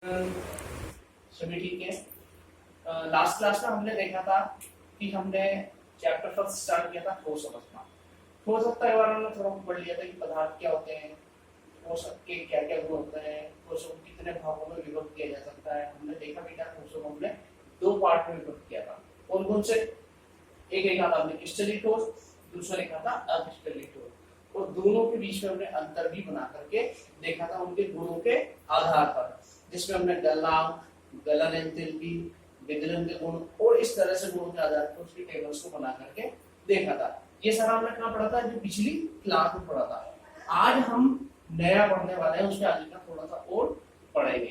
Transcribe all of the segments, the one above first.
सभी ठीक है। लास्ट क्लास में हमने देखा था कि हमने चैप्टर फर्स्ट स्टार्ट किया था ठोस अवस्था। ठोस अवस्था के बारे में थोड़ा पढ़ लिया था कि पदार्थ क्या होते हैं, ठोस के क्या क्या गुण होते हैं, ठोसों को कितने भागों में विभक्त किया जा सकता है। हमने देखा भी था ठोसों को हमने दो पार्ट में विभक्त किया था। कौन कौन से? एक लिखा था हमने क्रिस्टलीय ठोस, दूसरा लिखा था अक्रिस्टलीय ठोस, और दोनों के बीच में हमने अंतर भी बना करके देखा था उनके गुणों के आधार पर, जिसमें हमने गलनांक, गलन एंथैल्पी, विदलन के गुण और इस तरह से गुणों के आधार पर उसकी टेबल्स को बना करके देखा था। ये सारा हमने कहाँ पढ़ा था? जो पिछली क्लास में पढ़ा था। आज हम नया पढ़ने वाले हैं, उसके आगे का थोड़ा सा और पढ़ेंगे।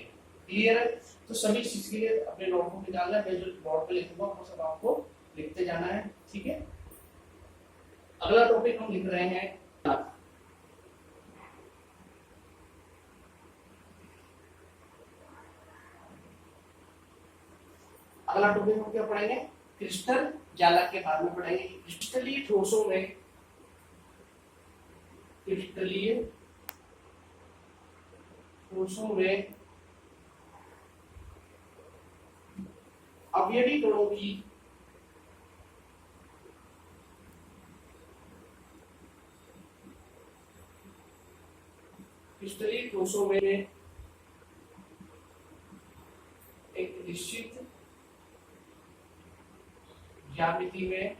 क्लियर है? तो सभी चीज के लिए अपने नोट को निकालना है, जो बोर्ड पे लिखूंगा वो सब आपको लिखते जाना है। ठीक है, अगला टॉपिक हम लिख रहे हैं अगला टॉपिक हम क्या पढ़ेंगे? क्रिस्टल जालक के बारे में पढ़ेंगे। क्रिस्टलीय ठोसों में अवयवी कणों की क्रिस्टलीय ठोसों में एक निश्चित ज्यामिति में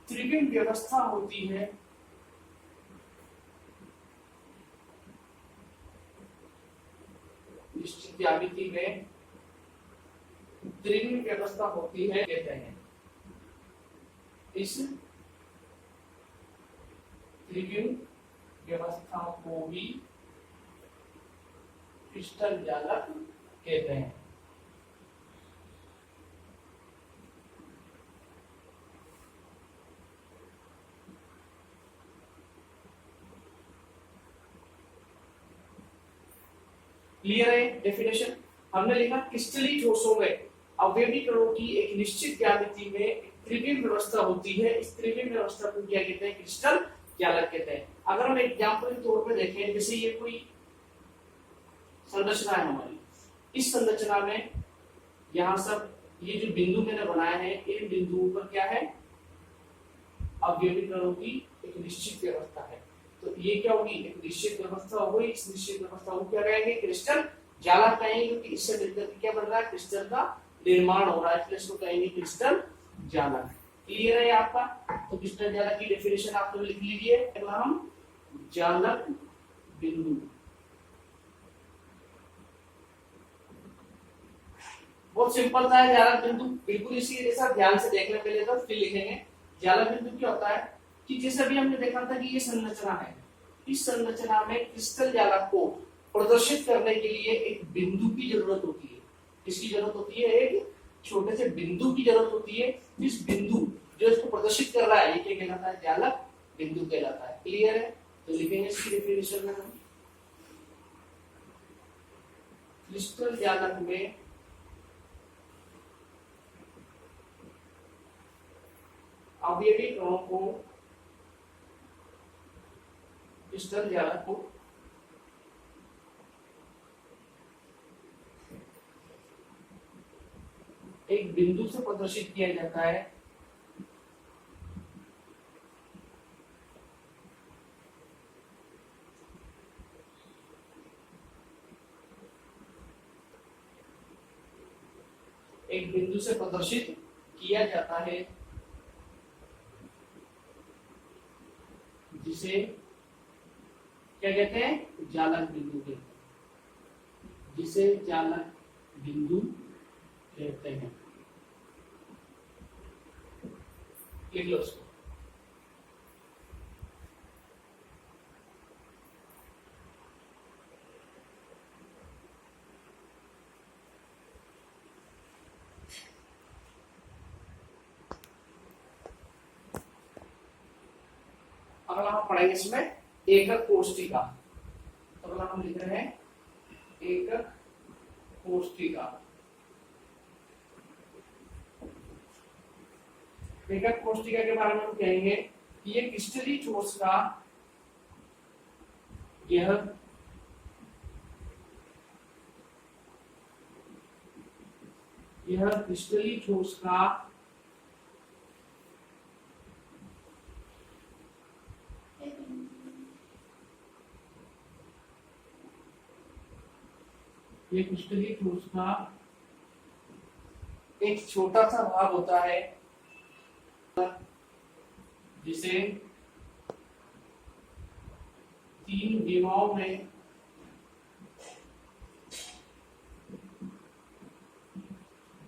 त्रिविम व्यवस्था होती है। निश्चित ज्यामिति में त्रिविम व्यवस्था होती है कहते हैं। इस त्रिविम व्यवस्था को भी क्रिस्टल जालक कहते हैं। क्लियर है? डेफिनेशन हमने लिखा क्रिस्टलीय ठोसों में अवयवी कणों की एक निश्चित ज्यामिति में त्रिविम व्यवस्था होती है। इस त्रिविम व्यवस्था को क्या कहते हैं? क्रिस्टल जालक कहते हैं। अगर हम एग्जांपल के तौर पर देखें, जैसे ये कोई संरचना है हमारी, इस संरचना में यहाँ सब ये जो बिंदु मैंने बनाए हैं, इन बिंदुओं पर क्या है? अवयवी कणों की एक निश्चित व्यवस्था है। तो ये क्या होगी? एक निश्चित व्यवस्था होगी। इस निश्चित व्यवस्था को क्या कहेंगे? क्रिस्टल जालक कहेंगे, क्योंकि इससे मिलकर क्या बन रहा है? क्रिस्टल का निर्माण हो रहा है, इसलिए इसको कहेंगे क्रिस्टल जालक। क्लियर है आपका? तो क्रिस्टल जालक की डेफिनेशन आप लोग लिख लीजिए। अगला हम जालक बिंदु, बहुत सिंपल था जालक बिंदु, बिल्कुल इसी जैसा ध्यान से देखने पहले तो फिर लिखेंगे। जालक बिंदु क्या होता है कि जैसे अभी हमने देखा था कि ये संरचना है, इस संरचना में क्रिस्टल जालक को प्रदर्शित करने के लिए एक बिंदु की जरूरत होती है। किसकी जरूरत होती है? एक छोटे से बिंदु की जरूरत होती है। इस बिंदु जो इसको प्रदर्शित कर रहा है, ये क्या कहलाता है? जालक बिंदु कहलाता है। क्लियर है? तो लिखेंगे इसकी डेफिनेशन में हम क्रिस्टल जालक में अवयवी कणों को क्रिस्टल जालक को एक बिंदु से प्रदर्शित किया जाता है। एक बिंदु से प्रदर्शित किया जाता है जिसे क्या कहते हैं? जालक बिंदु कहते हैं। जिसे जालक बिंदु कहते हैं। लिख लो उसको। अगला हम पढ़ेंगे इसमें एकक कोष्ठिका। अगला हम लिख रहे हैं एकक कोष्ठिका। एकक कोष्ठिका के बारे में हम कहेंगे कि ये क्रिस्टलीय ठोस का यह यह क्रिस्टलीय ठोस का ये क्रिस्टलीय ठोस का एक छोटा सा भाग होता है जिसे 3 विमाओं में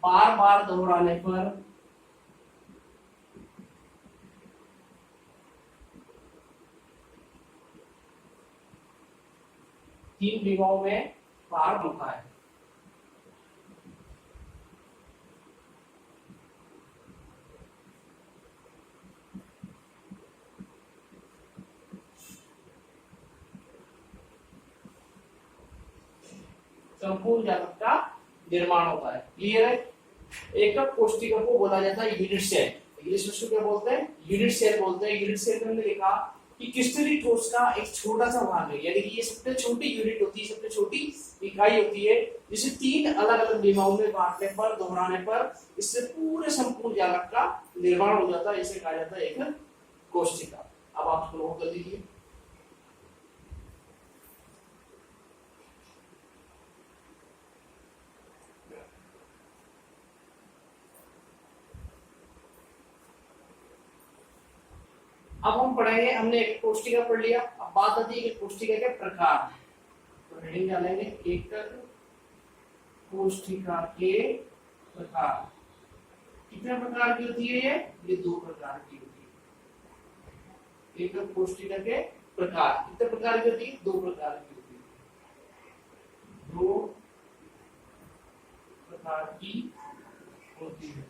बार बार दोहराने पर तीन विमाओं में बार होता है। संपूर्ण जालक का निर्माण होता है। क्लियर है? एकक कोशिका को बोला जाता है यूनिट सेल। इंग्लिश में क्या बोलते हैं? यूनिट सेल बोलते हैं। यूनिट सेल में हमने लिखा कि क्रिस्टलीय ठोस का एक छोटा सा भाग है, यानी कि ये सबसे छोटी यूनिट होती है, सबसे छोटी इकाई होती है, जिसे 3 अलग अलग विमाओं में बांटने पर, दोहराने पर इससे पूरे संपूर्ण जालक का निर्माण हो जाता है। इसे कहा जाता है एकक कोशिका। अब आप इसको नोट कर लीजिए। अब हम पढ़ेंगे, हमने एक कोशिका पढ़ लिया, अब बात आती है कि कोशिका के प्रकार। तो हेडिंग डालेंगे एकक कोशिका के प्रकार। कितने प्रकार की होती है ये 2 प्रकार की होती है। एकक कोशिका के प्रकार कितने प्रकार की होती है? 2 प्रकार की होती है। 2 प्रकार की होती है।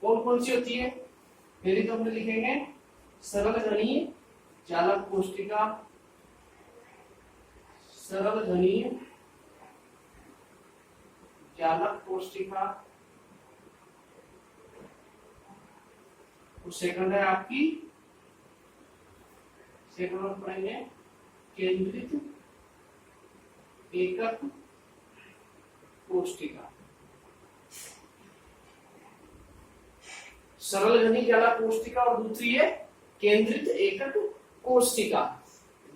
कौन कौन सी होती है? पहले तो हमने लिखेंगे सरल घनीय जालक कोशिका, सरल घनीय जालक कोशिका। और सेकंड है आपकी, सेकंड में पढ़ेंगे केंद्रित एकक कोशिका। सरल घनी जालक कोशिका और दूसरी है केंद्रित एकक कोशिका।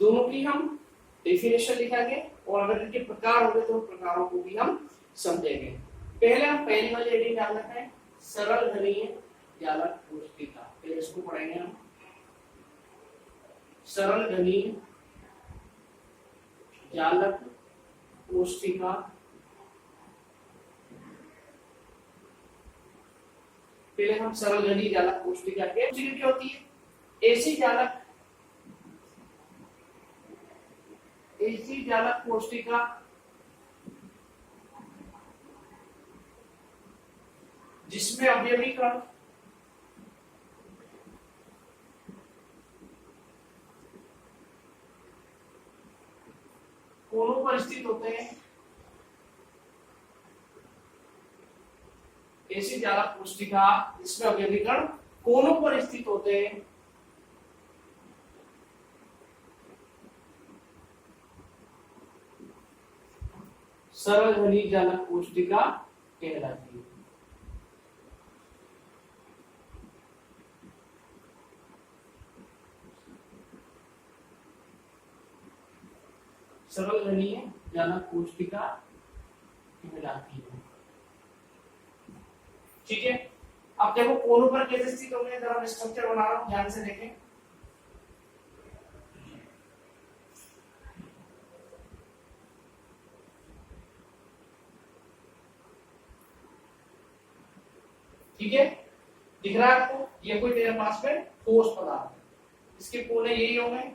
दोनों की हम डेफिनेशन लिखेंगे और अगर इनके प्रकार होंगे तो प्रकारों को भी हम समझेंगे। पहले हम पहली वाली हेडिंग डाल लेते हैं सरल घनीय जालक कोशिका। फिर इसको पढ़ेंगे हम सरल घनीय जालक कोशिका। पहले हम सरल घनीय जालक कोशिका के क्या होती है? ऐसी जालक कोशिका जिसमें अवयवी कण कोनों पर स्थित होते हैं। ऐसी जालक कोशिका जिसमें अवयवी कण कोनों पर स्थित होते हैं। सरल घनीय जालक कोशिका कहलाती है। सरल घनीय जालक कोशिका कहलाती है। ठीक है, अब देखो कोनों पर कैसे स्थित होंगे, जरा मैं स्ट्रक्चर बना रहा हूं, ध्यान से देखें। ठीक है, दिख रहा है आपको? ये कोई मेरे पास में ठोस पदार्थ है, इसके कोने यही होंगे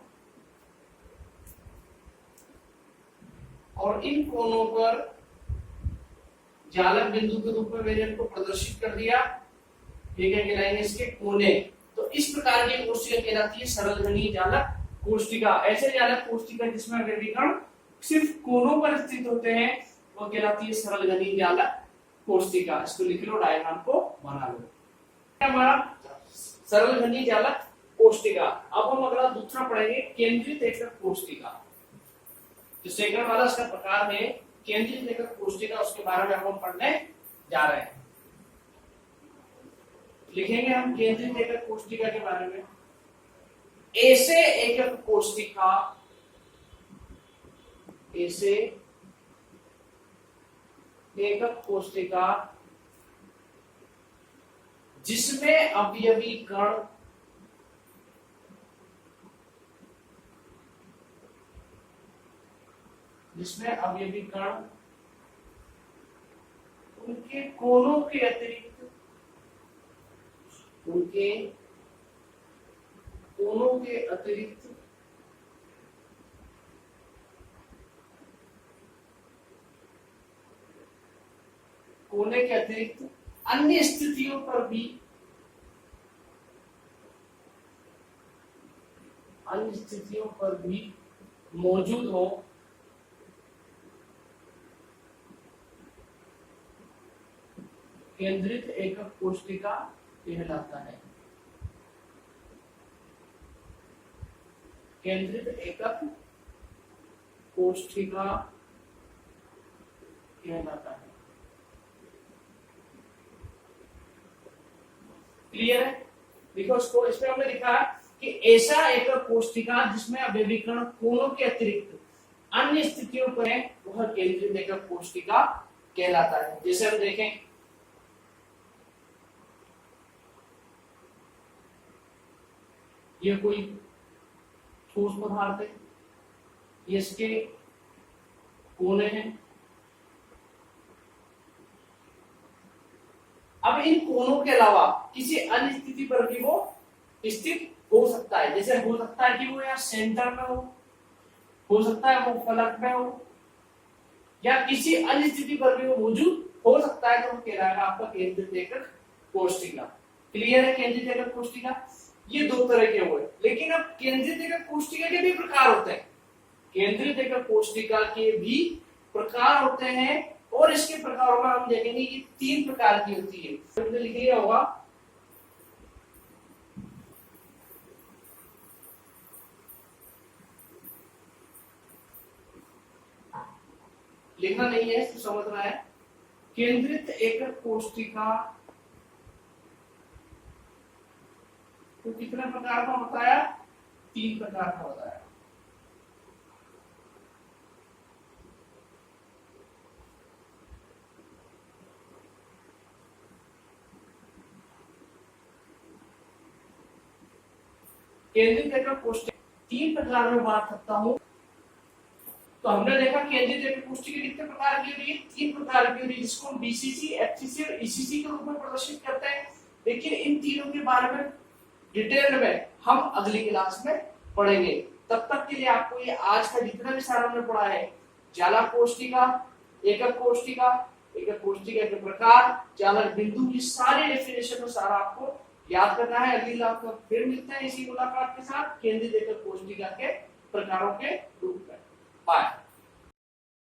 और इन कोनों पर जालक बिंदु के रूप में मैंने इनको प्रदर्शित कर दिया। ठीक है, कहलाएंगे इसके कोने। तो इस प्रकार की कोशिका कहलाती है सरल घनीय जालक कोशिका। ऐसे जालक कोशिका जिसमें अवयवी कण सिर्फ कोनों पर स्थित होते हैं वो कहलाती है सरल घनीय जालक कोशिका। इसको लिख लो, डायग्राम को बना लो। हमारा सरल घनीय जालक कोशिका। अब हम अगला दूसरा पढ़ेंगे केंद्रित एकक कोशिका। जो सेकंड वाला इसका प्रकार है केंद्रित एकक कोशिका, उसके बारे में हम पढ़ने जा रहे हैं। लिखेंगे हम केंद्रित एकक कोशिका के बारे में। ऐसे एकक कोशिका, ऐसे एकक कोशिका जिसमें अवयवी कण उनके कोनों के अतिरिक्त कोने के अतिरिक्त अन्य स्थितियों पर भी मौजूद हो, केंद्रित एकक कोशिका कहलाता है। केंद्रित एकक कोशिका कहलाता है। क्लियर है? देखो इसको, इसमें हमने लिखा कि ऐसा एकक कोशिका जिसमें अवयवीकरण कोनों के अतिरिक्त अन्य स्थितियों पर है, वह केंद्रित एकक कोशिका कहलाता है। जैसे हम देखें, ये कोई ठोस पदार्थ है, ये इसके कोने हैं। अब इन कोनों के अलावा किसी अन्य स्थिति पर भी वो स्थित हो सकता है। जैसे हो सकता है कि वो यहाँ सेंटर में हो सकता है वो फलक में हो, या किसी अन्य स्थिति पर भी वो मौजूद हो सकता है, तो वो कहलाएगा आपका केंद्रित एकक कोशिका। क्लियर है? केंद्रित एकक कोशिका ये दो तरह के हुए। लेकिन अब केंद्रित एकक कोशिका के भी प्रकार होते हैं। केंद्रित एकक कोशिका के भी प्रकार होते हैं, और इसके प्रकारों में हम देखेंगे कि 3 प्रकार की होती है। तो लिख लिया होगा, लिखना नहीं है, इसको समझना है। केंद्रित एकक कोशिका तो कितने प्रकार का होता है? 3 प्रकार का होता है। केंद्रित एकक कोशिका 3 प्रकार में बांट सकता हूं। तो हमने देखा केंद्रित एकक कोशिका कितने प्रकार की होती है? 3 प्रकार की होती है, जिसको हम बीसीसी, एफसीसी और ईसीसी के रूप में प्रदर्शित करते हैं। लेकिन इन तीनों के बारे में डिटेल में हम अगली क्लास में पढ़ेंगे। तब तक के लिए आपको ये आज का जितना भी सारा हमने पढ़ा है, जालक कोशिका, एकक कोशिका, एकक कोशिका के प्रकार, जालक बिंदु की सारी डेफिनेशन में सारा आपको याद करना है। अगली क्लास में फिर मिलते हैं इसी मुलाकात के साथ केंद्रित एकक कोशिका के प्रकारों के रूप में। बाय।